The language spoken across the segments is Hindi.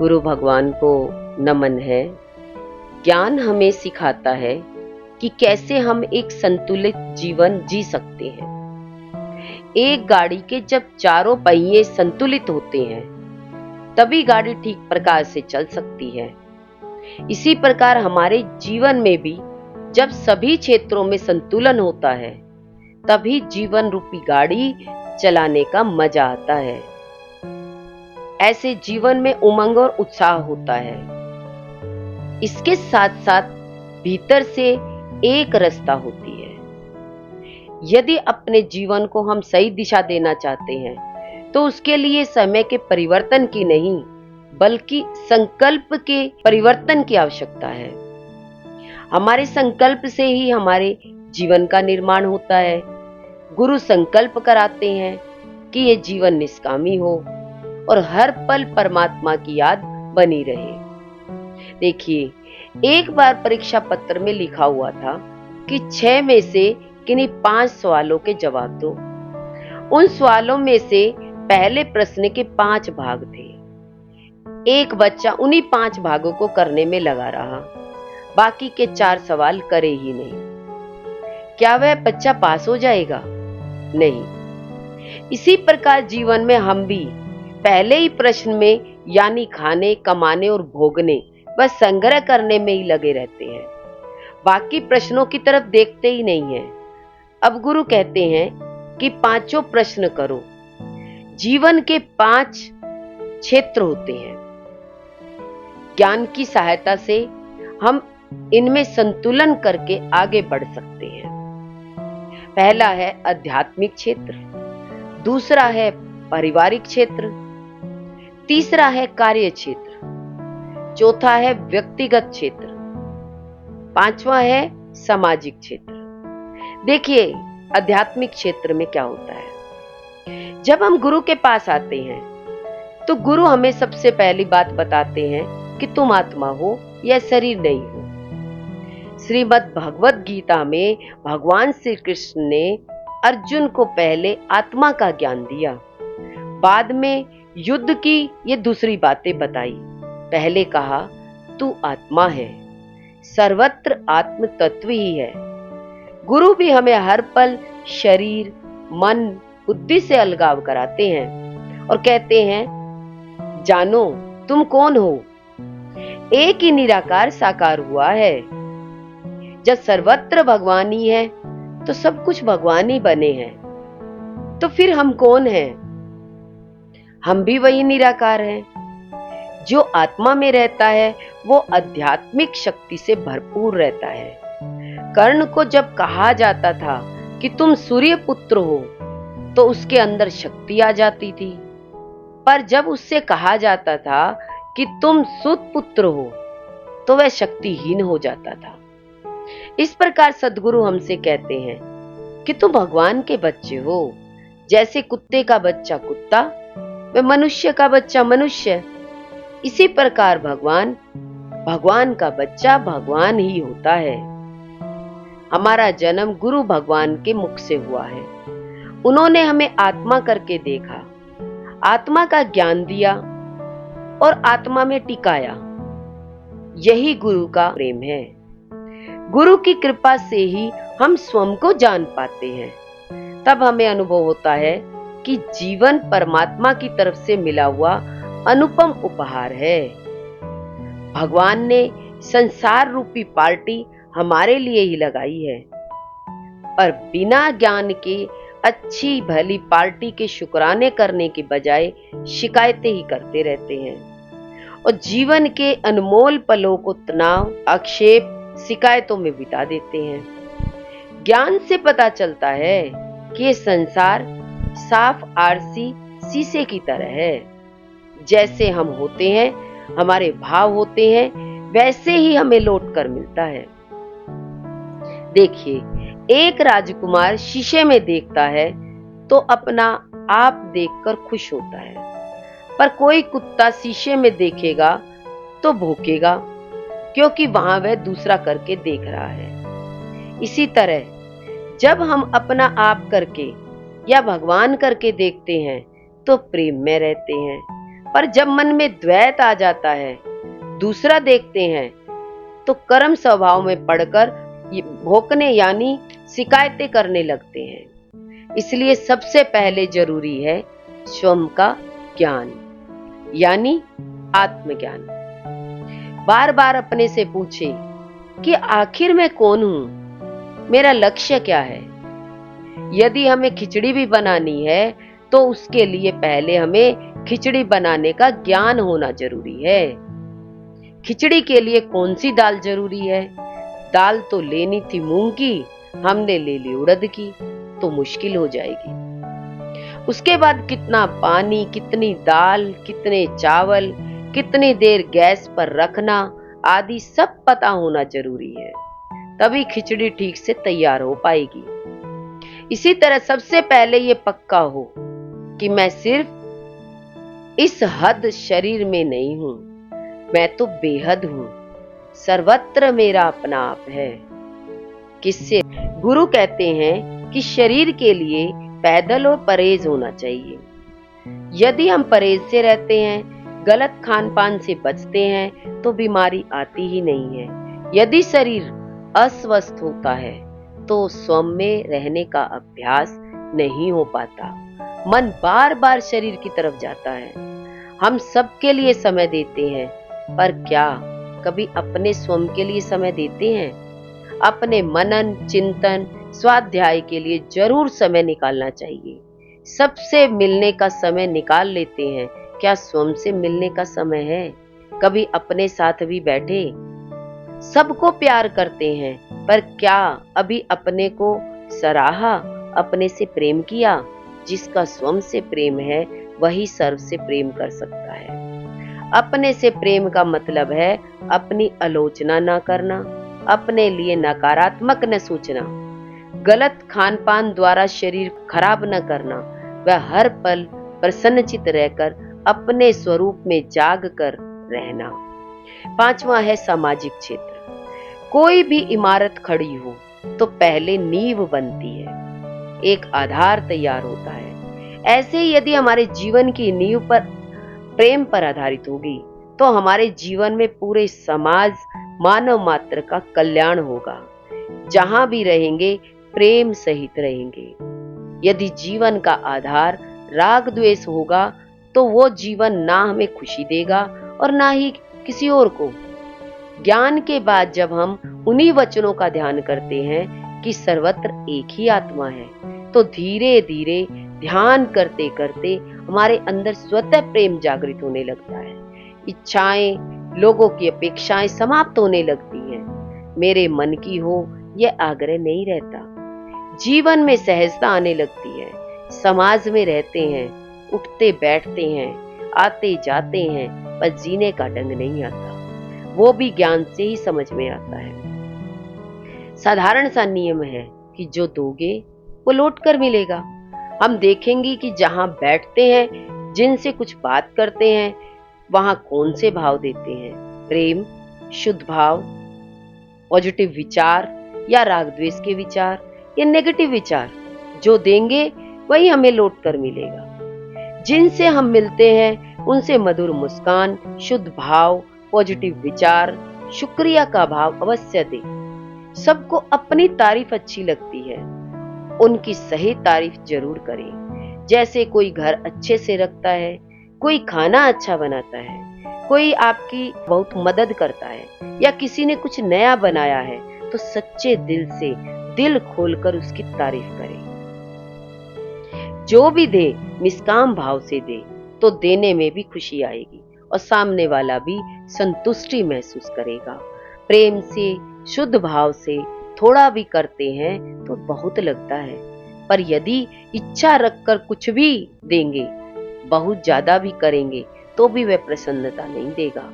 गुरु भगवान को नमन है। ज्ञान हमें सिखाता है कि कैसे हम एक संतुलित जीवन जी सकते हैं। एक गाड़ी के जब चारों पहिए संतुलित होते हैं तभी गाड़ी ठीक प्रकार से चल सकती है। इसी प्रकार हमारे जीवन में भी जब सभी क्षेत्रों में संतुलन होता है तभी जीवन रूपी गाड़ी चलाने का मजा आता है। ऐसे जीवन में उमंग और उत्साह होता है। इसके साथ साथ भीतर से एक रास्ता होती है। यदि अपने जीवन को हम सही दिशा देना चाहते हैं तो उसके लिए समय के परिवर्तन की नहीं बल्कि संकल्प के परिवर्तन की आवश्यकता है। हमारे संकल्प से ही हमारे जीवन का निर्माण होता है। गुरु संकल्प कराते हैं कि ये जीवन निष्कामी हो और हर पल परमात्मा की याद बनी रहे। देखिए, एक बार परीक्षा पत्र में लिखा हुआ था कि 6 में से किन्हीं 5 सवालों के जवाब दो। उन सवालों में से पहले प्रश्न के 5 भाग थे। एक बच्चा उन्हीं 5 भागों को करने में लगा रहा, बाकी के 4 सवाल करे ही नहीं। क्या वह बच्चा पास हो जाएगा? नहीं। इसी प्रकार जीवन में हम भी पहले ही प्रश्न में यानी खाने, कमाने और भोगने व संग्रह करने में ही लगे रहते हैं। बाकी प्रश्नों की तरफ देखते ही नहीं हैं। अब गुरु कहते हैं कि 5 प्रश्न करो। जीवन के 5 क्षेत्र होते हैं। ज्ञान की सहायता से हम इनमें संतुलन करके आगे बढ़ सकते हैं। पहला है आध्यात्मिक क्षेत्र, दूसरा है पारिवारिक क्षेत्र, तीसरा है कार्य क्षेत्र, चौथा है व्यक्तिगत क्षेत्र, 5वां है सामाजिक क्षेत्र। देखिए, आध्यात्मिक क्षेत्र में क्या होता है। जब हम गुरु के पास आते हैं तो गुरु हमें सबसे पहली बात बताते हैं कि तुम आत्मा हो या शरीर नहीं हो। श्रीमद् भगवत गीता में भगवान श्री कृष्ण ने अर्जुन को पहले आत्मा का ज्ञान दिया, बाद में युद्ध की ये दूसरी बातें बताई। पहले कहा तू आत्मा है, सर्वत्र आत्म तत्व ही है। गुरु भी हमें हर पल शरीर, मन, बुद्धि से अलगाव कराते हैं और कहते हैं जानो तुम कौन हो। एक ही निराकार साकार हुआ है। जब सर्वत्र भगवान ही है तो सब कुछ भगवान ही बने हैं। तो फिर हम कौन हैं? हम भी वही निराकार हैं। जो आत्मा में रहता है वो आध्यात्मिक शक्ति से भरपूर रहता है। कर्ण को जब कहा जाता था कि तुम सूर्य पुत्र हो तो उसके अंदर शक्ति आ जाती थी, पर जब उससे कहा जाता था कि तुम सूत पुत्र हो तो वह शक्तिहीन हो जाता था। इस प्रकार सद्गुरु हमसे कहते हैं कि तुम भगवान के बच्चे हो। जैसे कुत्ते का बच्चा कुत्ता व मनुष्य का बच्चा मनुष्य, इसी प्रकार भगवान का बच्चा भगवान ही होता है। हमारा जन्म गुरु भगवान के मुख से हुआ है। उन्होंने हमें आत्मा करके देखा, आत्मा का ज्ञान दिया और आत्मा में टिकाया। यही गुरु का प्रेम है। गुरु की कृपा से ही हम स्वयं को जान पाते हैं। तब हमें अनुभव होता है कि जीवन परमात्मा की तरफ से मिला हुआ अनुपम उपहार है। भगवान ने संसार रूपी पार्टी हमारे लिए ही लगाई है, पर बिना ज्ञान के अच्छी भली पार्टी के शुक्राने करने के बजाय शिकायतें ही करते रहते हैं और जीवन के अनमोल पलों को तनाव, आक्षेप, शिकायतों में बिता देते हैं। ज्ञान से पता चलता है कि ये संसार साफ आरसी शीशे की तरह है। जैसे हम होते हैं, हमारे भाव होते हैं, वैसे ही हमें लौट कर मिलता है। देखिए, एक राजकुमार शीशे में देखता है तो अपना आप देखकर खुश होता है, पर कोई कुत्ता शीशे में देखेगा तो भौंकेगा, क्योंकि वहां वह दूसरा करके देख रहा है। इसी तरह जब हम अपना आप करके या भगवान करके देखते हैं तो प्रेम में रहते हैं, पर जब मन में द्वैत आ जाता है, दूसरा देखते हैं, तो कर्म स्वभाव में पड़कर भोंकने यानी शिकायतें करने लगते हैं। इसलिए सबसे पहले जरूरी है स्वयं का ज्ञान यानी आत्मज्ञान। बार बार अपने से पूछे कि आखिर मैं कौन हूं, मेरा लक्ष्य क्या है। यदि हमें खिचड़ी भी बनानी है तो उसके लिए पहले हमें खिचड़ी बनाने का ज्ञान होना जरूरी है। खिचड़ी के लिए कौन सी दाल जरूरी है? दाल तो लेनी थी मूंग की, हमने ले ली उड़द की, तो मुश्किल हो जाएगी। उसके बाद कितना पानी, कितनी दाल, कितने चावल, कितनी देर गैस पर रखना आदि सब पता होना जरूरी है, तभी खिचड़ी ठीक से तैयार हो पाएगी। इसी तरह सबसे पहले ये पक्का हो कि मैं सिर्फ इस हद शरीर में नहीं हूं, मैं तो बेहद हूं, सर्वत्र मेरा अपना आप है। किससे? गुरु कहते हैं कि शरीर के लिए पैदल और परहेज होना चाहिए। यदि हम परहेज से रहते हैं, गलत खान पान से बचते हैं, तो बीमारी आती ही नहीं है। यदि शरीर अस्वस्थ होता है तो स्वयं में रहने का अभ्यास नहीं हो पाता, मन बार बार शरीर की तरफ जाता है। हम सबके लिए समय देते हैं, पर क्या कभी अपने स्वयं के लिए समय देते हैं? अपने मनन, चिंतन, स्वाध्याय के लिए जरूर समय निकालना चाहिए। सबसे मिलने का समय निकाल लेते हैं, क्या स्वयं से मिलने का समय है? कभी अपने साथ भी बैठे। सबको प्यार करते हैं, पर क्या अभी अपने को सराहा, अपने से प्रेम किया? जिसका स्वयं से प्रेम है वही सर्व से प्रेम कर सकता है। अपने से प्रेम का मतलब है अपनी आलोचना न करना, अपने लिए नकारात्मक न सोचना, गलत खान पान द्वारा शरीर खराब न करना, वह हर पल प्रसन्नचित रहकर अपने स्वरूप में जाग कर रहना। पांचवा है सामाजिक क्षेत्र। कोई भी इमारत खड़ी हो तो पहले नींव बनती है, एक आधार तैयार होता है। ऐसे ही यदि हमारे जीवन की नींव पर प्रेम पर आधारित होगी तो हमारे जीवन में पूरे समाज, मानव मात्र का कल्याण होगा। जहां भी रहेंगे प्रेम सहित रहेंगे। यदि जीवन का आधार राग द्वेष होगा तो वो जीवन ना हमें खुशी देगा और ना ही किसी और को। ज्ञान के बाद जब हम उन्हीं वचनों का ध्यान करते हैं कि सर्वत्र एक ही आत्मा है, तो धीरे धीरे ध्यान करते करते हमारे अंदर स्वतः प्रेम जागृत होने लगता है। इच्छाएं, लोगों की अपेक्षाएं समाप्त होने लगती हैं। मेरे मन की हो यह आग्रह नहीं रहता। जीवन में सहजता आने लगती है। समाज में रहते हैं, उठते बैठते हैं, आते जाते हैं, पर जीने का ढंग नहीं आता। वो भी ज्ञान से ही समझ में आता है। साधारण सा नियम है कि जो दोगे वो लौट कर मिलेगा। हम देखेंगे कि जहां बैठते हैं, जिनसे कुछ बात करते हैं, वहां कौन से भाव देते हैं, प्रेम, शुद्ध भाव, पॉजिटिव विचार या राग द्वेष के विचार या नेगेटिव विचार। जो देंगे वही हमें लौट कर मिलेगा। जिनसे हम मिलते हैं उनसे मधुर मुस्कान, शुद्ध भाव, पॉजिटिव विचार, शुक्रिया का भाव अवश्य दे। सबको अपनी तारीफ अच्छी लगती है, उनकी सही तारीफ जरूर करें। जैसे कोई घर अच्छे से रखता है, कोई खाना अच्छा बनाता है, कोई आपकी बहुत मदद करता है, या किसी ने कुछ नया बनाया है, तो सच्चे दिल से, दिल खोलकर उसकी तारीफ करें। जो भी दे निष्काम भाव से दे, तो देने में भी खुशी आएगी और सामने वाला भी संतुष्टि महसूस करेगा। प्रेम से, शुद्ध भाव से थोड़ा भी करते हैं तो बहुत लगता है, पर यदि इच्छा रखकर कुछ भी देंगे, बहुत ज्यादा भी करेंगे, तो भी वह प्रसन्नता नहीं देगा।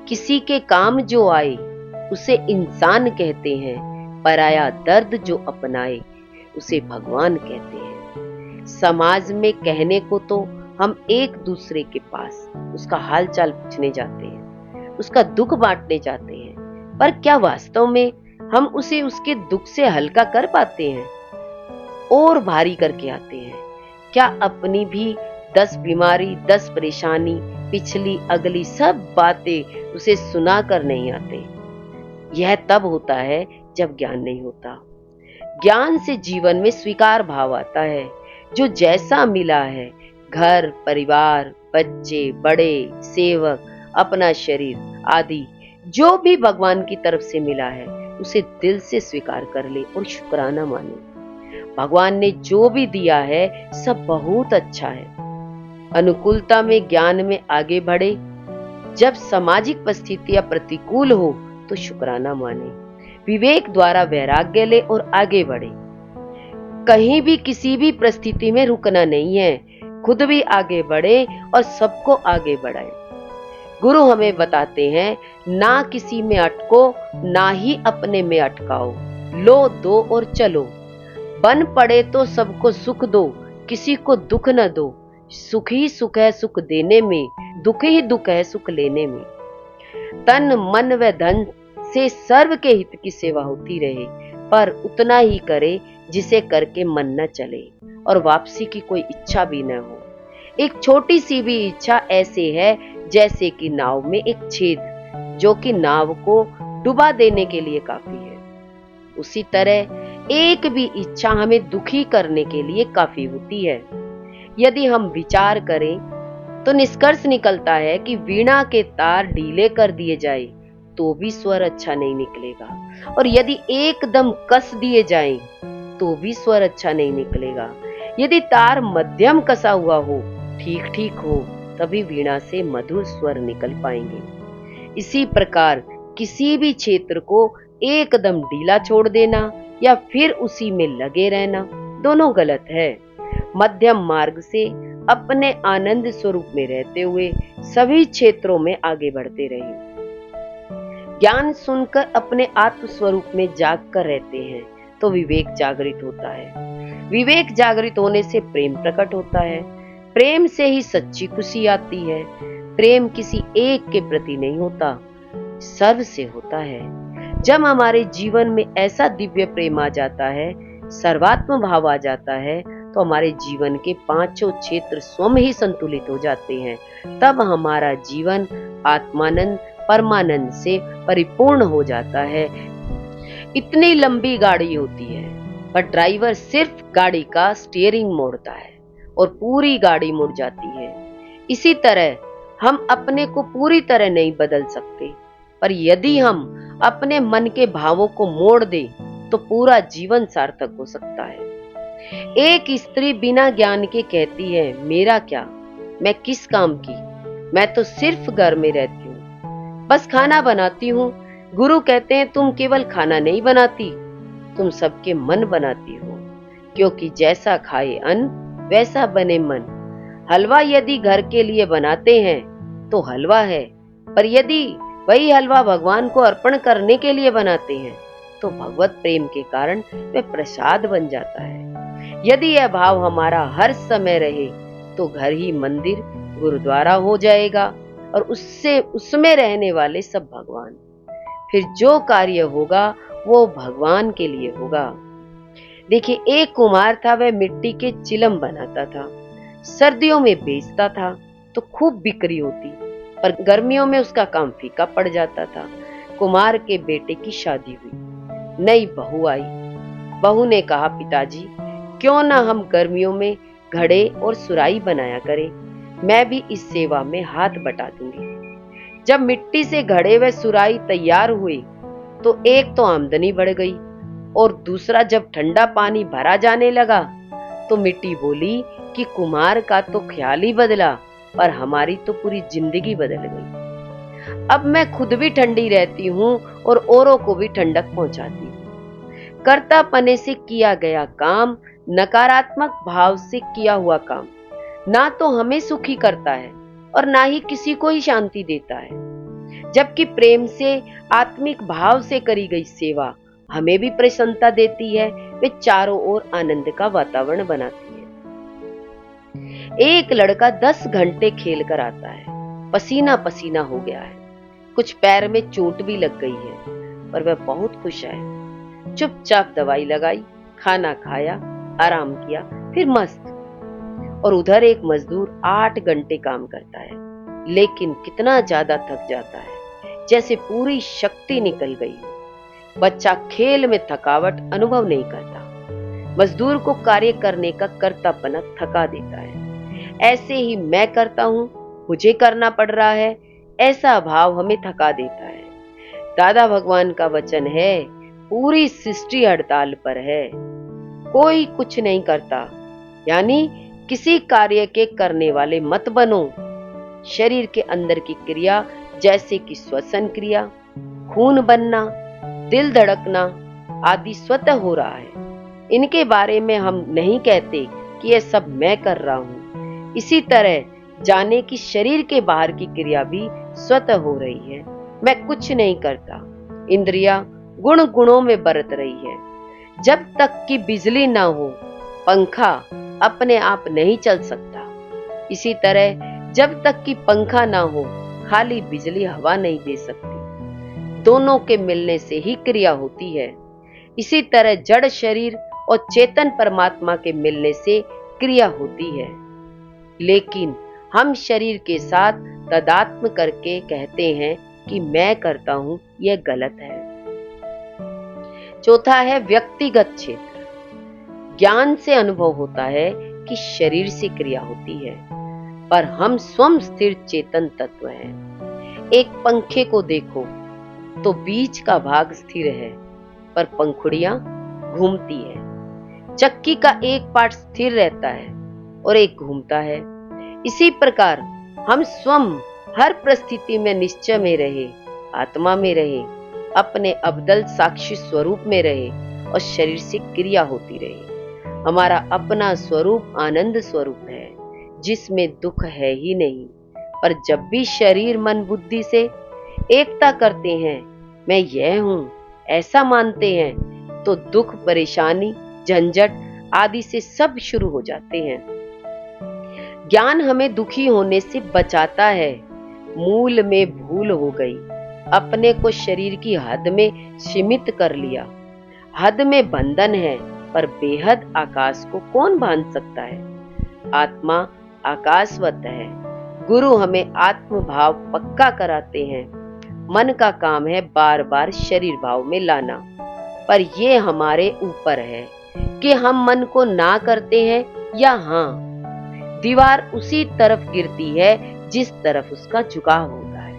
किसी के काम जो आए उसे इंसान कहते हैं, पराया दर्द जो अपनाए उसे भगवान कहते हैं। समाज में कहने को तो हम एक दूसरे के पास उसका हालचाल पूछने जाते हैं, उसका दुख बांटने जाते हैं, पर क्या वास्तव में हम उसे उसके दुख से हल्का कर पाते हैं और भारी करके आते हैं? क्या अपनी भी 10 बीमारी, 10 परेशानी पिछली अगली सब बातें उसे सुना कर नहीं आते। यह तब होता है जब ज्ञान नहीं होता। ज्ञान से जीवन में स्वीकार भाव आता है। जो जैसा मिला है, घर परिवार, बच्चे बड़े, सेवक, अपना शरीर आदि जो भी भगवान की तरफ से मिला है, उसे दिल से स्वीकार कर ले और शुक्राना माने। भगवान ने जो भी दिया है सब बहुत अच्छा है। अनुकूलता में ज्ञान में आगे बढ़े। जब सामाजिक परिस्थितियां प्रतिकूल हो तो शुक्राना माने। विवेक द्वारा वैराग्य ले और आगे बढ़े। कहीं भी किसी भी परिस्थिति में रुकना नहीं है, खुद भी आगे बढ़े और सबको आगे बढ़ाए। गुरु हमें बताते हैं, ना किसी में अटको, ना ही अपने में अटकाओ। लो दो और चलो। बन पड़े तो सबको सुख दो, किसी को दुख न दो। सुख ही सुख है सुख देने में, दुख ही दुख है सुख लेने में। तन मन व धन से सर्व के हित की सेवा होती रहे, पर उतना ही करे जिसे करके मन न चले और वापसी की कोई इच्छा भी न हो। एक छोटी सी भी इच्छा ऐसे है जैसे कि नाव में एक छेद, जो कि नाव को डुबा देने के लिए काफी है। उसी तरह एक भी इच्छा हमें दुखी करने के लिए काफी होती है। यदि हम विचार करें तो निष्कर्ष निकलता है कि वीणा के तार ढीले कर दिए जाए तो भी स्वर अच्छा नहीं निकलेगा, और यदि एकदम कस दिए जाएं तो भी स्वर अच्छा नहीं निकलेगा। यदि तार मध्यम कसा हुआ हो, ठीक ठीक हो, तभी वीणा से मधुर स्वर निकल पाएंगे। इसी प्रकार किसी भी क्षेत्र को एकदम ढीला छोड़ देना या फिर उसी में लगे रहना दोनों गलत है। मध्यम मार्ग से अपने आनंद स्वरूप में रहते हुए सभी क्षेत्रों में आगे बढ़ते रहे। ज्ञान सुनकर अपने आत्म स्वरूप में जाग कर रहते हैं तो विवेक जागृत होता है। विवेक जागृत होने से प्रेम प्रकट होता है। प्रेम से ही सच्ची खुशी आती है। प्रेम किसी एक के प्रति नहीं होता, सर्व से होता है। जब हमारे जीवन में ऐसा दिव्य प्रेम आ जाता है, सर्वात्म भाव आ जाता है, तो हमारे जीवन के पांचों क्षेत्र स्वयं ही संतुलित हो जाते हैं। तब हमारा जीवन आत्मानंद परमानंद से परिपूर्ण हो जाता है। इतनी लंबी गाड़ी होती है, पर ड्राइवर सिर्फ गाड़ी का स्टीयरिंग मोड़ता है और पूरी गाड़ी मुड़ जाती है। इसी तरह हम अपने को पूरी तरह नहीं बदल सकते, पर यदि हम अपने मन के भावों को मोड़ दें तो पूरा जीवन सार्थक हो सकता है। एक स्त्री बिना ज्ञान के कहती है, मेरा क्या, मैं किस काम की, मैं तो सिर्फ घर में रहती हूँ, बस खाना बनाती हूँ। गुरु कहते हैं, तुम केवल खाना नहीं बनाती, तुम सबके मन बनाती हो, क्योंकि जैसा खाए अन्न वैसा बने मन। हलवा यदि घर के लिए बनाते हैं तो हलवा है, पर यदि वही हलवा भगवान को अर्पण करने के लिए बनाते हैं तो भगवत प्रेम के कारण वह प्रसाद बन जाता है। यदि यह भाव हमारा हर समय रहे तो घर ही मंदिर गुरुद्वारा हो जाएगा और उसमें रहने वाले सब भगवान। फिर जो कार्य होगा वो भगवान के लिए होगा। देखिए, एक कुम्हार था, वह मिट्टी के चिलम बनाता था। सर्दियों में बेचता था तो खूब बिक्री होती, पर गर्मियों में उसका काम फीका पड़ जाता था। कुम्हार के बेटे की शादी हुई, नई बहू आई। बहू ने कहा, पिताजी क्यों ना हम गर्मियों में घड़े और सुराही बनाया करें, मैं भी इस सेवा में हाथ बटा दूंगी। जब मिट्टी से घड़े व सुराही तैयार हुए तो एक तो आमदनी बढ़ गई, और दूसरा जब ठंडा पानी भरा जाने लगा तो मिट्टी बोली कि कुम्हार का तो ख्याल ही बदला, पर हमारी तो पूरी जिंदगी बदल गई। अब मैं खुद भी ठंडी रहती हूँ और औरों को भी ठंडक पहुंचाती हूँ। कर्तापने से किया गया काम, नकारात्मक भाव से किया हुआ काम, ना तो हमें सुखी करता है और ना ही किसी को ही शांति देता है। जबकि प्रेम से, आत्मिक भाव से करी गई सेवा हमें भी प्रसन्नता देती है, वे चारों ओर आनंद का वातावरण बनाती है। एक लड़का 10 घंटे खेल कर आता है, पसीना पसीना हो गया है, कुछ पैर में चोट भी लग गई है, पर वह बहुत खुश है। चुपचाप दवाई लगाई, खाना खाया, आराम किया, फिर मस्त। और उधर एक मजदूर 8 घंटे काम करता है, लेकिन कितना ज्यादा थक जाता है, जैसे पूरी शक्ति निकल गई हो। बच्चा खेल में थकावट अनुभव नहीं करता। मजदूर को कार्य करने का कर्तापना थका देता है। ऐसे ही मैं करता हूं, मुझे करना पड़ रहा है, ऐसा भाव हमें थका देता है। दादा भगवान का वचन है, पूरी सृष्टि हड़ताल पर है, कोई कुछ नहीं करता, यानी किसी कार्य के करने वाले मत बनो। शरीर के अंदर की क्रिया जैसे कि श्वसन क्रिया, खून बनना, दिल धड़कना आदि स्वतः हो रहा है। इनके बारे में हम नहीं कहते कि यह सब मैं कर रहा हूं। इसी तरह जाने कि शरीर के बाहर की क्रिया भी स्वतः हो रही है, मैं कुछ नहीं करता। इंद्रियां गुण गुणों में बरत रही है। जब तक कि बिजली ना हो, पंखा अपने आप नहीं चल सकता। इसी तरह जब तक कि पंखा ना हो, खाली बिजली हवा नहीं दे सकती। दोनों के मिलने से ही क्रिया होती है। इसी तरह जड़ शरीर और चेतन परमात्मा के मिलने से क्रिया होती है। लेकिन हम शरीर के साथ तादात्म्य करके कहते हैं कि मैं करता हूं, यह गलत है। चौथा है व्यक्तिगत क्षेत्र। ज्ञान से अनुभव होता है कि शरीर से क्रिया होती है, पर हम स्वयं स्थिर चेतन तत्व हैं। एक पंखे को देखो तो बीच का भाग स्थिर है, पर पंखुड़ियां घूमती है। चक्की का एक पार्ट स्थिर रहता है और एक घूमता है। इसी प्रकार हम स्वयं हर परिस्थिति में निश्चय में रहे, आत्मा में रहे, अपने अबदल साक्षी स्वरूप में रहे और शरीर से क्रिया होती रहे। हमारा अपना स्वरूप आनंद स्वरूप है, जिसमें दुख है ही नहीं। पर जब भी शरीर मन बुद्धि से एकता करते हैं, मैं यह हूं ऐसा मानते हैं, तो दुख, परेशानी, झंझट आदि से सब शुरू हो जाते हैं। ज्ञान हमें दुखी होने से बचाता है। मूल में भूल हो गई, अपने को शरीर की हद में सीमित कर लिया। हद में बंधन है, पर बेहद आकाश को कौन बांध सकता है। आत्मा आकाशवत है। गुरु हमें आत्म भाव पक्का कराते हैं। मन का काम है बार बार शरीर भाव में लाना, पर यह हमारे ऊपर है कि हम मन को ना करते हैं या हाँ। दीवार उसी तरफ गिरती है जिस तरफ उसका झुकाव होता है।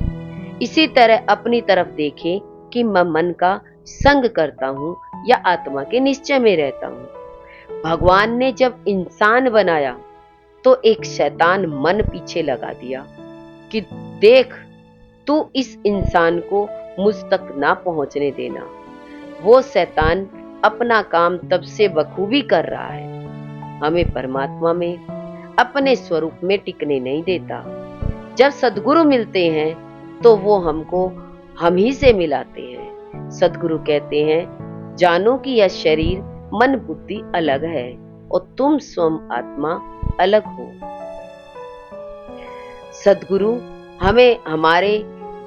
इसी तरह अपनी तरफ देखें कि मैं मन का संग करता हूं या आत्मा के निश्चय में रहता हूं। भगवान ने जब इंसान बनाया तो एक शैतान मन पीछे लगा दिया कि देख, तू इस इंसान को मुझ तक ना पहुंचने देना। वो शैतान अपना काम तब से बखूबी कर रहा है, हमें परमात्मा में, अपने स्वरूप में टिकने नहीं देता। जब सद्गुरु मिलते हैं तो वो हमको हम ही से मिलाते हैं। सद्गुरु कहते हैं, जानो कि यह शरीर मन बुद्धि अलग है और तुम स्वयं आत्मा अलग हो। सद्गुरु हमें हमारे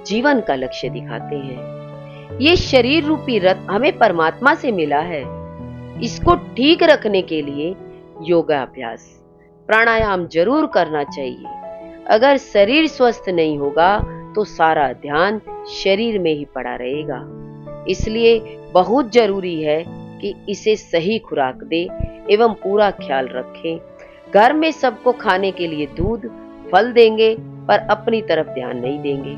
जीवन का लक्ष्य दिखाते हैं। ये शरीर रूपी रथ हमें परमात्मा से मिला है। इसको ठीक रखने के लिए योगाभ्यास, प्राणायाम जरूर करना चाहिए। अगर शरीर स्वस्थ नहीं होगा तो सारा ध्यान शरीर में ही पड़ा रहेगा। इसलिए बहुत जरूरी है कि इसे सही खुराक दे एवं पूरा ख्याल रखें। घर में सबको खाने के लिए दूध, फल देंगे, पर अपनी तरफ ध्यान नहीं देंगे।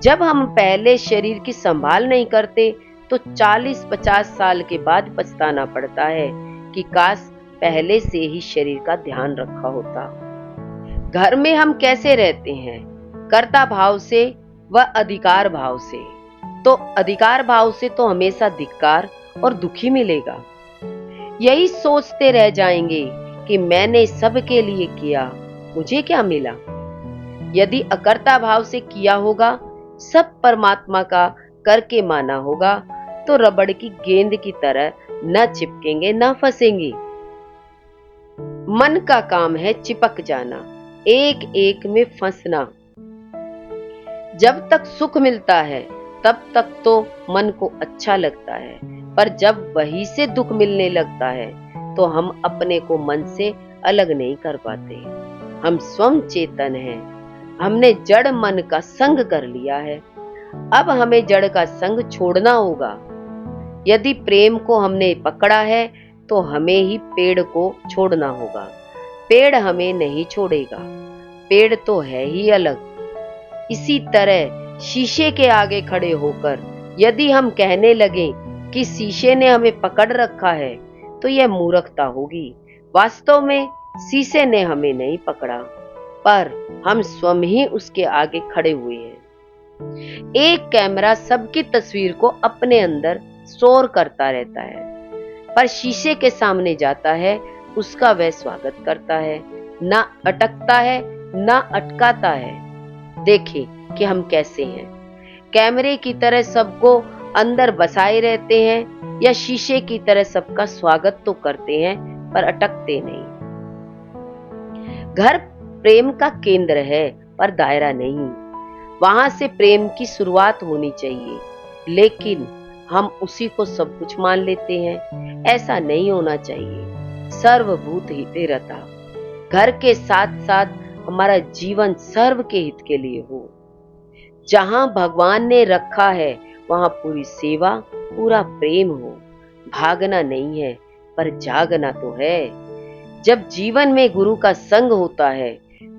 जब हम पहले शरीर की संभाल नहीं करते तो 40-50 साल के बाद पछताना पड़ता है कि काश पहले से ही शरीर का ध्यान रखा होता। घर में हम कैसे रहते हैं? कर्ता भाव से व अधिकार भाव से। तो अधिकार भाव से तो हमेशा धिक्कार और दुखी मिलेगा। यही सोचते रह जाएंगे कि मैंने सबके लिए किया, मुझे क्या मिला। यदि अकर्ता भाव से किया होगा, सब परमात्मा का करके माना होगा, तो रबड़ की गेंद की तरह न चिपकेंगे न फंसेंगे। मन का काम है चिपक जाना, एक एक में फंसना। जब तक सुख मिलता है तब तक तो मन को अच्छा लगता है, पर जब वही से दुख मिलने लगता है तो हम अपने को मन से अलग नहीं कर पाते। हम स्वयं चेतन हैं, हमने जड़ मन का संग कर लिया है। अब हमें जड़ का संग छोड़ना होगा। यदि प्रेम को हमने पकड़ा है तो हमें ही पेड़ को छोड़ना होगा। पेड़ हमें नहीं छोड़ेगा, पेड़ तो है ही अलग। इसी तरह शीशे के आगे खड़े होकर यदि हम कहने लगे कि शीशे ने हमें पकड़ रखा है, तो यह मूर्खता होगी। वास्तव में शीशे ने हमें नहीं पकड़ा, पर हम स्वयं ही उसके आगे खड़े हुए हैं। एक कैमरा सबकी तस्वीर को अपने अंदर स्टोर करता रहता है, पर शीशे के सामने जाता है, उसका वह स्वागत करता है, ना अटकता है ना अटकाता है। देखें कि हम कैसे हैं। कैमरे की तरह सबको अंदर बसाए रहते हैं या शीशे की तरह सबका स्वागत तो करते हैं पर अटकते नहीं। घर प्रेम का केंद्र है पर दायरा नहीं। वहां से प्रेम की शुरुआत होनी चाहिए, लेकिन हम उसी को सब कुछ मान लेते हैं। ऐसा नहीं होना चाहिए। सर्वभूत हिते रता। घर के साथ साथ हमारा जीवन सर्व के हित के लिए हो। जहां भगवान ने रखा है वहां पूरी सेवा, पूरा प्रेम हो। भागना नहीं है पर जागना तो है। जब जीवन में गुरु का संग होता है,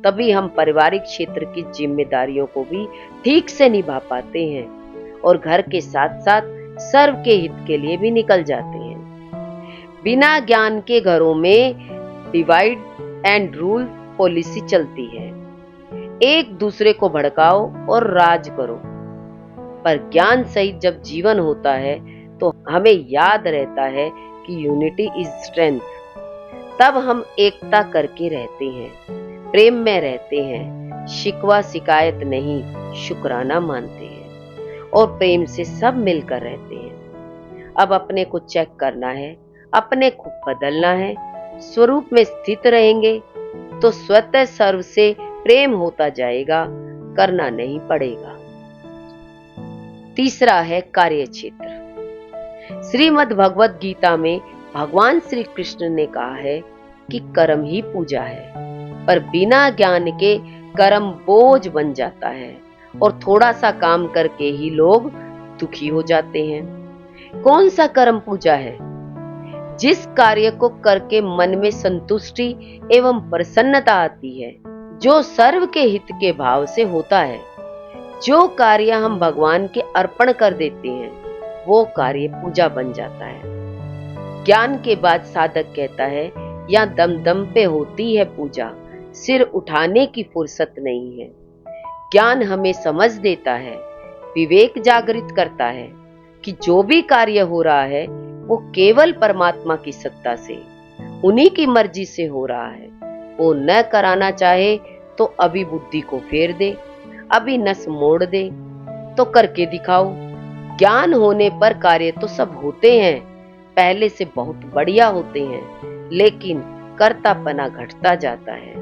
तभी हम पारिवारिक क्षेत्र की जिम्मेदारियों को भी ठीक से निभा पाते हैं और घर के साथ साथ सर्व के हित के लिए भी निकल जाते हैं। बिना ज्ञान के घरों में डिवाइड एंड रूल पॉलिसी चलती है। एक दूसरे को भड़काओ और राज करो। पर ज्ञान सहित जब जीवन होता है तो हमें याद रहता है कि यूनिटी इज स्ट्रेंथ। तब हम एकता करके रहते हैं, प्रेम में रहते हैं, शिकवा शिकायत नहीं शुक्राना मानते हैं और प्रेम से सब मिलकर रहते हैं। अब अपने को चेक करना है, अपने को बदलना है। स्वरूप में स्थित रहेंगे तो स्वतः सर्व से प्रेम होता जाएगा, करना नहीं पड़ेगा। तीसरा है कार्य क्षेत्र। श्रीमद् भगवत गीता में भगवान श्री कृष्ण ने कहा है कि कर्म ही पूजा है, पर बिना ज्ञान के कर्म बोझ बन जाता है और थोड़ा सा काम करके ही लोग दुखी हो जाते हैं। कौन सा कर्म पूजा है? जिस कार्य को करके मन में संतुष्टि एवं प्रसन्नता आती है, जो सर्व के हित के भाव से होता है। जो कार्य हम भगवान के अर्पण कर देते हैं, वो कार्य पूजा बन जाता है। ज्ञान के बाद साधक कहता है, या दम दम पे होती है पूजा, सिर उठाने की फुर्सत नहीं है। ज्ञान हमें समझ देता है, विवेक जागृत करता है कि जो भी कार्य हो रहा है वो केवल परमात्मा की सत्ता से, उन्हीं की मर्जी से हो रहा है। वो न कराना चाहे तो अभी बुद्धि को फेर दे, अभी नस मोड़ दे तो करके दिखाओ। ज्ञान होने पर कार्य तो सब होते हैं, पहले से बहुत बढ़िया होते हैं, लेकिन कर्तापना घटता जाता है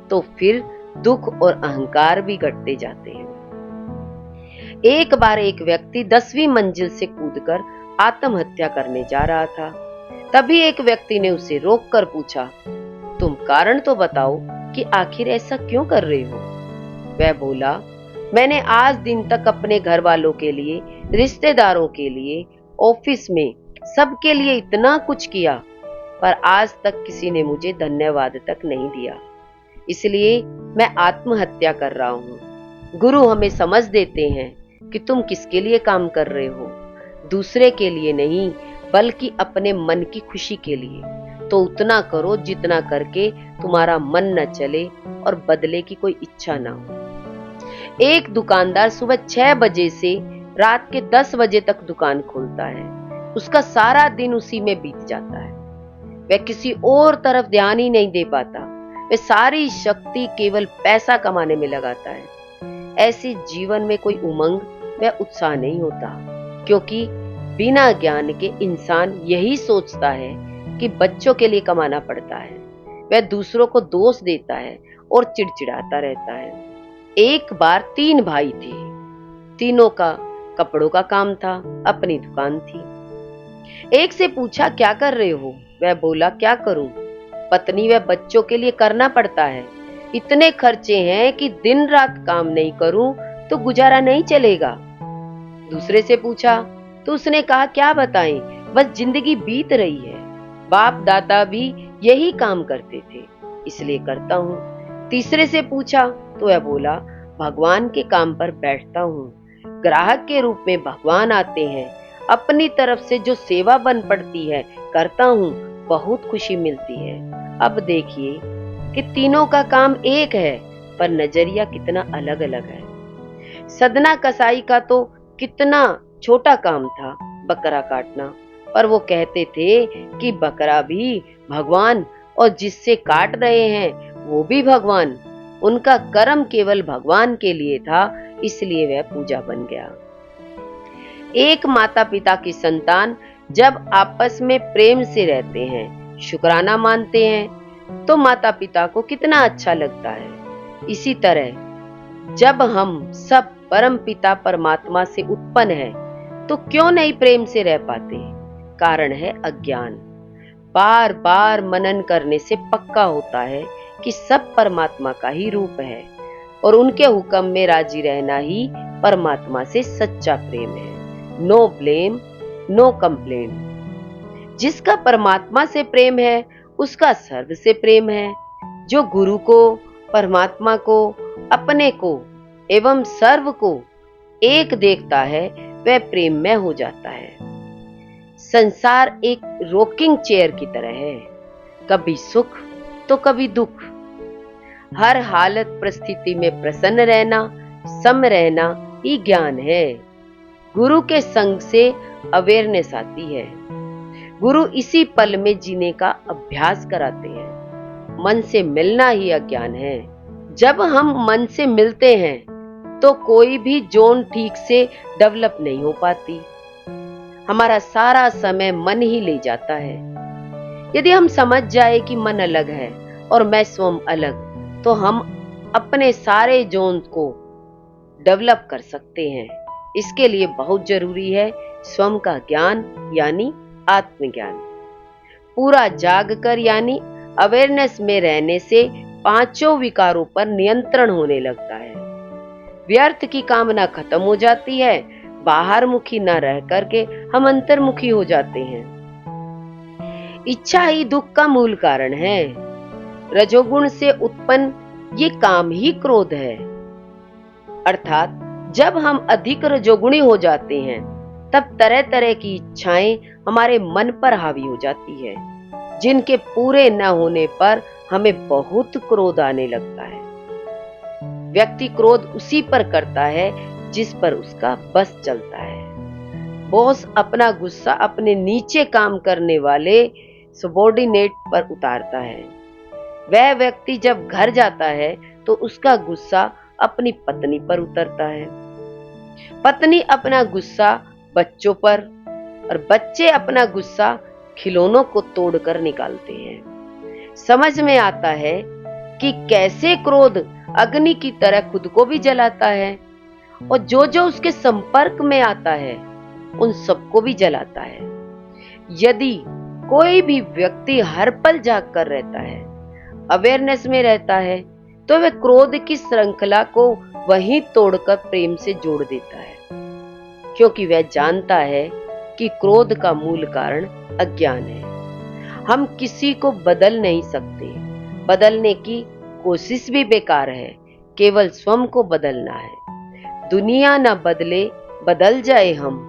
तो फिर दुख और अहंकार भी घटते जाते हैं। एक बार एक व्यक्ति 10वीं मंजिल से कूदकर आत्महत्या करने जा रहा था। तभी एक व्यक्ति ने उसे रोककर पूछा, तुम कारण तो बताओ कि आखिर ऐसा क्यों कर रहे हो? वह बोला, मैंने आज दिन तक अपने घर वालों के लिए, रिश्तेदारों के लिए, ऑफिस में सबके लिए इतना कुछ किया, पर आज तक किसी ने मुझे धन्यवाद तक नहीं दिया। इसलिए मैं आत्महत्या कर रहा हूँ। गुरु हमें समझ देते हैं कि तुम किसके लिए काम कर रहे हो, दूसरे के लिए नहीं बल्कि अपने मन की खुशी के लिए। तो उतना करो जितना करके तुम्हारा मन न चले और बदले की कोई इच्छा ना हो। एक दुकानदार सुबह 6 बजे से रात के 10 बजे तक दुकान खोलता है। उसका सारा दिन उसी में बीत जाता है। वह किसी और तरफ ध्यान ही नहीं दे पाता। वह सारी शक्ति केवल पैसा कमाने में लगाता है। ऐसे जीवन में कोई उमंग व उत्साह नहीं होता, क्योंकि बिना ज्ञान के इंसान यही सोचता है कि बच्चों के लिए कमाना पड़ता है। वह दूसरों को दोष देता है और चिड़चिड़ाता रहता है। एक बार 3 भाई थे। तीनों का कपड़ों का काम था, अपनी दुकान थी। एक से पूछा, क्या कर रहे हो? वह बोला, क्या करूं, पत्नी व बच्चों के लिए करना पड़ता है। इतने खर्चे हैं कि दिन रात काम नहीं करूं तो गुजारा नहीं चलेगा। दूसरे से पूछा तो उसने कहा क्या बताएं, बस जिंदगी बीत रही है। बाप दादा भी यही काम करते थे, इसलिए करता हूँ। तीसरे से पूछा तो वह बोला भगवान के काम पर बैठता हूँ, ग्राहक के रूप में भगवान आते हैं, अपनी तरफ से जो सेवा बन पड़ती है करता हूँ, बहुत खुशी मिलती है। अब देखिए कि तीनों का काम एक है, पर नजरिया कितना अलग अलग है। सदना कसाई का तो कितना छोटा काम था, बकरा काटना, पर वो कहते थे कि बकरा भी भगवान और जिससे काट रहे हैं वो भी भगवान। उनका कर्म केवल भगवान के लिए था, इसलिए वह पूजा बन गया। एक माता पिता की संतान जब आपस में प्रेम से रहते हैं, शुक्राना मानते हैं, तो माता पिता को कितना अच्छा लगता है। इसी तरह जब हम सब परम पिता परमात्मा से उत्पन्न हैं, तो क्यों नहीं प्रेम से रह पाते? कारण है अज्ञान। बार बार मनन करने से पक्का होता है कि सब परमात्मा का ही रूप है और उनके हुक्म में राजी रहना ही परमात्मा से सच्चा प्रेम है। No blame, no complain. जिसका परमात्मा से प्रेम है उसका सर्व से प्रेम है। जो गुरु को, परमात्मा को, अपने को एवं सर्व को एक देखता है वह प्रेम में हो जाता है। संसार एक रॉकिंग चेयर की तरह है, कभी सुख तो कभी दुख। हर हालत परिस्थिति में प्रसन्न रहना, सम रहना ही ज्ञान है। गुरु के संग से अवेयरनेस आती है। गुरु इसी पल में जीने का अभ्यास कराते हैं। मन से मिलना ही अज्ञान है। जब हम मन से मिलते हैं तो कोई भी जोन ठीक से डेवलप नहीं हो पाती। हमारा सारा समय मन ही ले जाता है। यदि हम समझ जाए कि मन अलग है और मैं स्वयं अलग, तो हम अपने सारे जोन को डेवलप कर सकते हैं। इसके लिए बहुत जरूरी है स्वयं का ज्ञान यानी आत्मज्ञान। पूरा जागकर यानी अवेयरनेस में रहने से पांचों विकारों पर नियंत्रण होने लगता है। व्यर्थ की कामना खत्म हो जाती है। बाहर मुखी न रह करके हम अंतर्मुखी हो जाते हैं। इच्छा ही दुख का मूल कारण है। रजोगुण से उत्पन्न ये काम ही क्रोध है। अर्थात जब हम अधिक रजोगुणी हो जाते हैं तब तरह तरह की इच्छाएं हमारे मन पर हावी हो जाती है, जिनके पूरे न होने पर हमें बहुत क्रोध आने लगता है। व्यक्ति क्रोध उसी पर करता है जिस पर उसका बस चलता है। बॉस अपना गुस्सा अपने नीचे काम करने वाले सबॉर्डिनेट पर उतारता है। वह व्यक्ति जब घर जाता है तो उसका गुस्सा अपनी पत्नी पर उतरता है। पत्नी अपना गुस्सा बच्चों पर और बच्चे अपना गुस्सा खिलौनों को तोड़कर निकालते हैं। समझ में आता है कि कैसे क्रोध अग्नि की तरह खुद को भी जलाता है और जो जो उसके संपर्क में आता है उन सबको भी जलाता है। यदि कोई भी व्यक्ति हर पल जाग कर रहता है, अवेयरनेस में रहता है, तो वह क्रोध की श्रृंखला को वहीं तोड़कर प्रेम से जोड़ देता है, क्योंकि वह जानता है कि क्रोध का मूल कारण अज्ञान है। हम किसी को बदल नहीं सकते, बदलने की कोशिश भी बेकार है, केवल स्वयं को बदलना है। दुनिया न बदले, बदल जाए हम,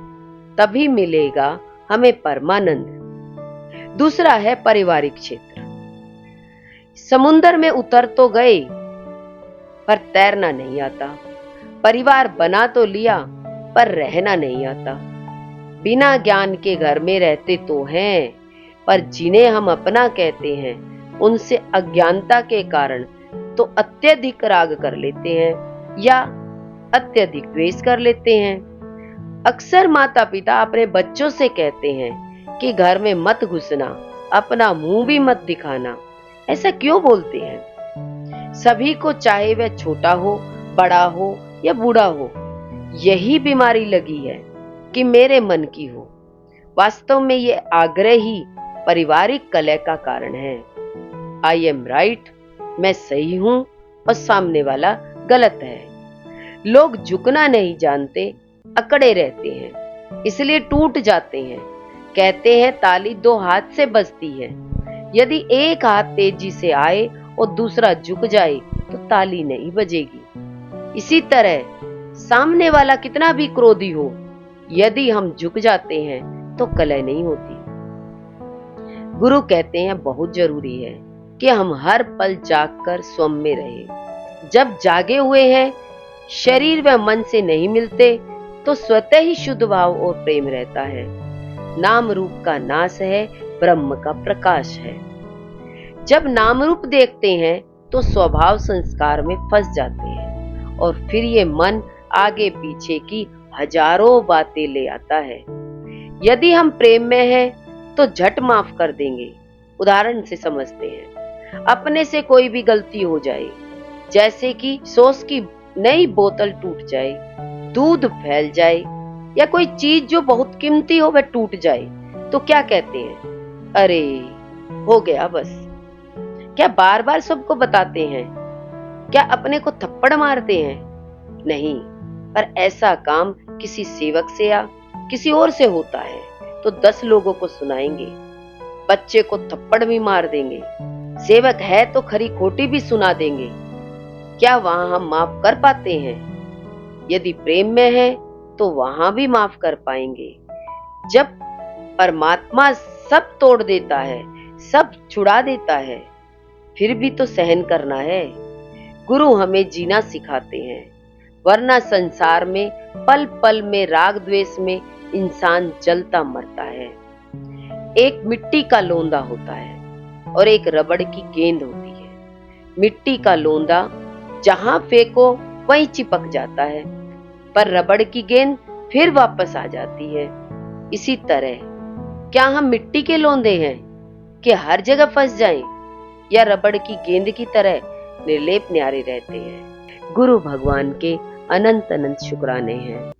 तभी मिलेगा हमें परमानंद। दूसरा है पारिवारिक क्षेत्र। समुद्र में उतर तो गए पर तैरना नहीं आता। परिवार बना तो लिया पर रहना नहीं आता। बिना ज्ञान के घर में रहते तो हैं, पर जिन्हें हम अपना कहते हैं उनसे अज्ञानता के कारण तो अत्यधिक राग कर लेते हैं या अत्यधिक द्वेष कर लेते हैं। अक्सर माता पिता अपने बच्चों से कहते हैं कि घर में मत घुसना, अपना मुंह भी मत दिखाना। ऐसा क्यों बोलते हैं? सभी को, चाहे वह छोटा हो, बड़ा हो या बूढ़ा हो, यही बीमारी लगी है कि मेरे मन की हो। वास्तव में ये आग्रह ही पारिवारिक कलह का कारण है। आई एम राइट, मैं सही हूं, और सामने वाला गलत है। लोग झुकना नहीं जानते, अकड़े रहते हैं, इसलिए टूट जाते हैं। कहते हैं ताली दो हाथ से बजती है। यदि एक हाथ तेजी से आए और दूसरा झुक जाए तो ताली नहीं बजेगी। इसी तरह सामने वाला कितना भी क्रोधी हो, यदि हम झुक जाते हैं तो कलह नहीं होती। गुरु कहते हैं बहुत जरूरी है कि हम हर पल जागकर स्वयं में रहें। जब जागे हुए हैं, शरीर व मन से नहीं मिलते, तो स्वतः ही शुद्ध भाव और प्रेम रहता है। नाम रूप का नाश है, ब्रह्म का प्रकाश है। जब नाम रूप देखते हैं तो स्वभाव संस्कार में फंस जाते हैं और फिर ये मन आगे पीछे की हजारों बातें ले आता है। यदि हम प्रेम में हैं तो झट माफ कर देंगे। उदाहरण से समझते हैं, अपने से कोई भी गलती हो जाए, जैसे कि सॉस की नई बोतल टूट जाए, दूध फैल जाए या कोई चीज जो बहुत कीमती हो वह टूट जाए, तो क्या कहते हैं? अरे हो गया बस। क्या बार बार सबको बताते हैं? क्या अपने को थप्पड़ मारते हैं? नहीं, पर ऐसा काम किसी सेवक से या किसी और से होता है तो 10 लोगों को सुनाएंगे, बच्चे को थप्पड़ भी मार देंगे, सेवक है तो खरी खोटी भी सुना देंगे। क्या वहां हम माफ कर पाते हैं? यदि प्रेम में है तो वहां भी माफ कर पाएंगे। जब परमात्मा सब तोड़ देता है, सब छुड़ा देता है, फिर भी तो सहन करना है। गुरु हमें जीना सिखाते हैं, वरना संसार में पल पल में राग द्वेष में इंसान जलता मरता है। एक मिट्टी का लोंदा होता है और एक रबड़ की गेंद होती है। मिट्टी का लोंदा जहां फेंको वहीं चिपक जाता है, पर रबड़ की गेंद फिर वापस आ जाती है। इसी तरह क्या हम मिट्टी के लोंदे हैं कि हर जगह फंस जाएं, या रबड़ की गेंद की तरह निर्लेप न्यारे रहते हैं? गुरु भगवान के अनंत अनंत शुक्राने हैं।